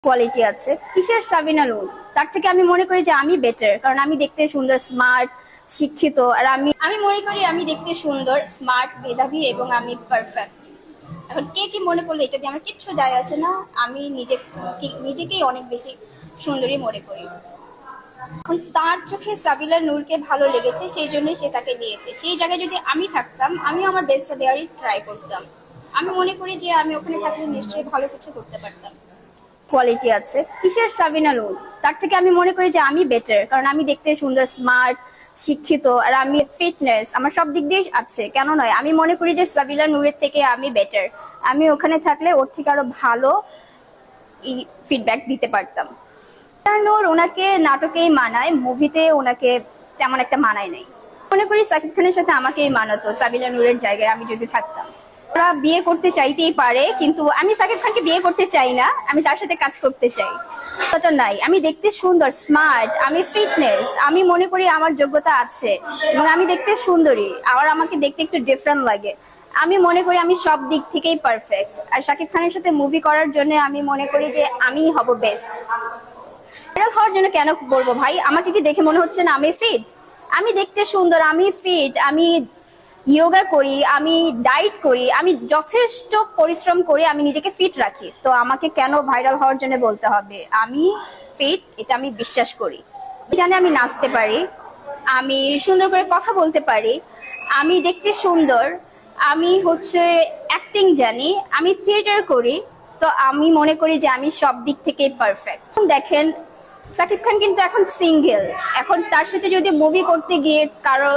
Quality আছে কিসের সাবিনা নূর, তার থেকে আমি মনে করি যে আমি বেটার, কারণ আমি দেখতে সুন্দর, স্মার্ট, শিক্ষিত। আর আমি আমি মনে করি আমি দেখতে সুন্দর, স্মার্ট, মেধাবী এবং আমি পারফেক্ট। এখন কে কি মনে করলে এটা দিয়ে আমার কিচ্ছু যায় আসে না। আমি নিজেকেই অনেক বেশি সুন্দরী মনে করি। এখন তার চোখে সাবিলা নূরকে ভালো লেগেছে, সেই জন্যই সে তাকে নিয়েছে। সেই জায়গায় যদি আমি থাকতাম, আমি আমার বেস্টটা দেওয়ারই ট্রাই করতাম। আমি মনে করি যে আমি ওখানে থাকলে নিশ্চয়ই ভালো কিছু করতে পারতাম। কোয়ালিটি আছে কিসের সাবিনা নূর, তার থেকে আমি মনে করি যে আমি বেটার, কারণ আমি দেখতে সুন্দর, স্মার্ট, শিক্ষিত। আর আমি ফিটনেস আমার সব দিক দিয়ে আছে, কেন নয়। আমি মনে করি যে সাবিলা নূরের থেকে আমি বেটার। আমি ওখানে থাকলে ওর থেকে আরো ভালো ফিডব্যাক দিতে পারতাম। নূর ওনাকে নাটকেই মানায়, মুভিতে ওনাকে তেমন একটা মানায় নাই। মনে করি সাকিব খানের সাথে আমাকেই মানাতো সাবিলা নূরের জায়গায় আমি যদি থাকতাম। ওরা বিয়ে করতে চাইতেই পারে, কিন্তু আমি সাকিব খানকে বিয়ে করতে চাই না, আমি তার সাথে কাজ করতে চাই। কথা নাই, আমি দেখতে সুন্দর, স্মার্ট, আমি ফিটনেস, আমি মনে করি আমার যোগ্যতা আছে এবং আমি দেখতে সুন্দরী। আবার আমাকে দেখতে একটু ডিফারেন্ট লাগে। আমি মনে করি আমি সব দিক থেকেই পারফেক্ট। আর সাকিব খানের সাথে মুভি করার জন্য আমি মনে করি যে আমিই হব বেস্ট। ভাইরাল হওয়ার জন্য কেন বলবো ভাই, আমাকে কি দেখে মনে হচ্ছে না আমি ফিট? আমি দেখতে সুন্দর, আমি ফিট, আমি যোগা করি, আমি ডায়েট করি, আমি যথেষ্ট পরিশ্রম করি, আমি নিজেকে ফিট রাখি। তো আমাকে কেন ভাইরাল হওয়ার জন্য বলতে হবে আমি ফিট? এটা আমি বিশ্বাস করি। জানি আমি নাচতে পারি, আমি সুন্দর করে কথা বলতে পারি, আমি দেখতে সুন্দর, আমি অ্যাক্টিং জানি, আমি থিয়েটার করি। তো আমি মনে করি যে আমি সব দিক থেকেই পারফেক্ট। দেখেন সাকিব খান কিন্তু এখন সিঙ্গেল। এখন তার সাথে যদি মুভি করতে গিয়ে কারো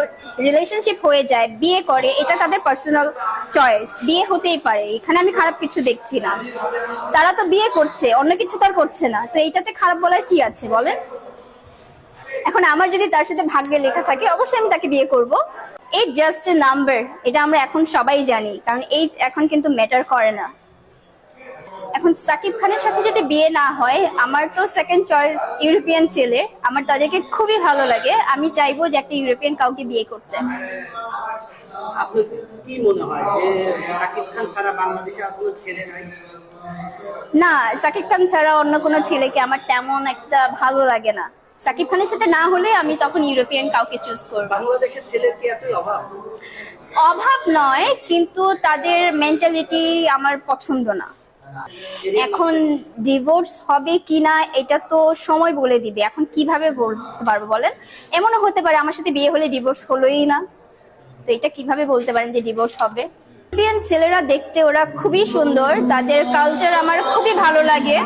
রিলেশনশিপ হয়ে যায়, বিয়ে করে, এটা তাদের পার্সোনাল চয়েস, বিয়ে হতেই পারে, এখানে আমি খারাপ কিছু দেখছি না। তারা তো বিয়ে করছে, অন্য কিছু তো আর করছে না, তো এইটাতে খারাপ বলার কি আছে বলেন? এখন আমার যদি তার সাথে ভাগ্যে লেখা থাকে, অবশ্যই আমি তাকে বিয়ে করব। এই জাস্ট এ নাম্বার, এটা আমরা এখন সবাই জানি, কারণ এইজ এখন কিন্তু ম্যাটার করে না। এখন সাকিব খানের সাথে যদি বিয়ে না হয়, আমার তো সেকেন্ড চয়েস ইউরোপিয়ান ছেলে, আমার তাদেরকে খুবই ভালো লাগে। আমি চাইবো যে একটা ইউরোপিয়ান কাউকে বিয়ে করতে। আপনার কি মনে হয় যে শাকিব খান ছাড়া বাংলাদেশে আর কোনো ছেলে নাই? না, সাকিব খান ছাড়া অন্য কোনো ছেলেকে আমার তেমন একটা ভালো লাগে না। সাকিব খানের সাথে না হলে আমি তখন ইউরোপিয়ান কাউকে চুজ করব। বাংলাদেশের ছেলের কি এতই অভাব? অভাব নয়, কিন্তু তাদের মেন্টালিটি আমার পছন্দ না। এখন ডিভোর্স হবে কিনা এটা তো সময় বলে দিবে। এখন কিভাবে বলতে পারবো বলেন? এমনও হতে পারে আমার সাথে বিয়ে হলে ডিভোর্স হলোই না। তো এটা কিভাবে বলতে পারেন যে ডিভোর্স হবে? ইন্ডিয়ান ছেলেরা দেখতে ওরা খুবই সুন্দর, তাদের কালচার আমার খুবই ভালো লাগে।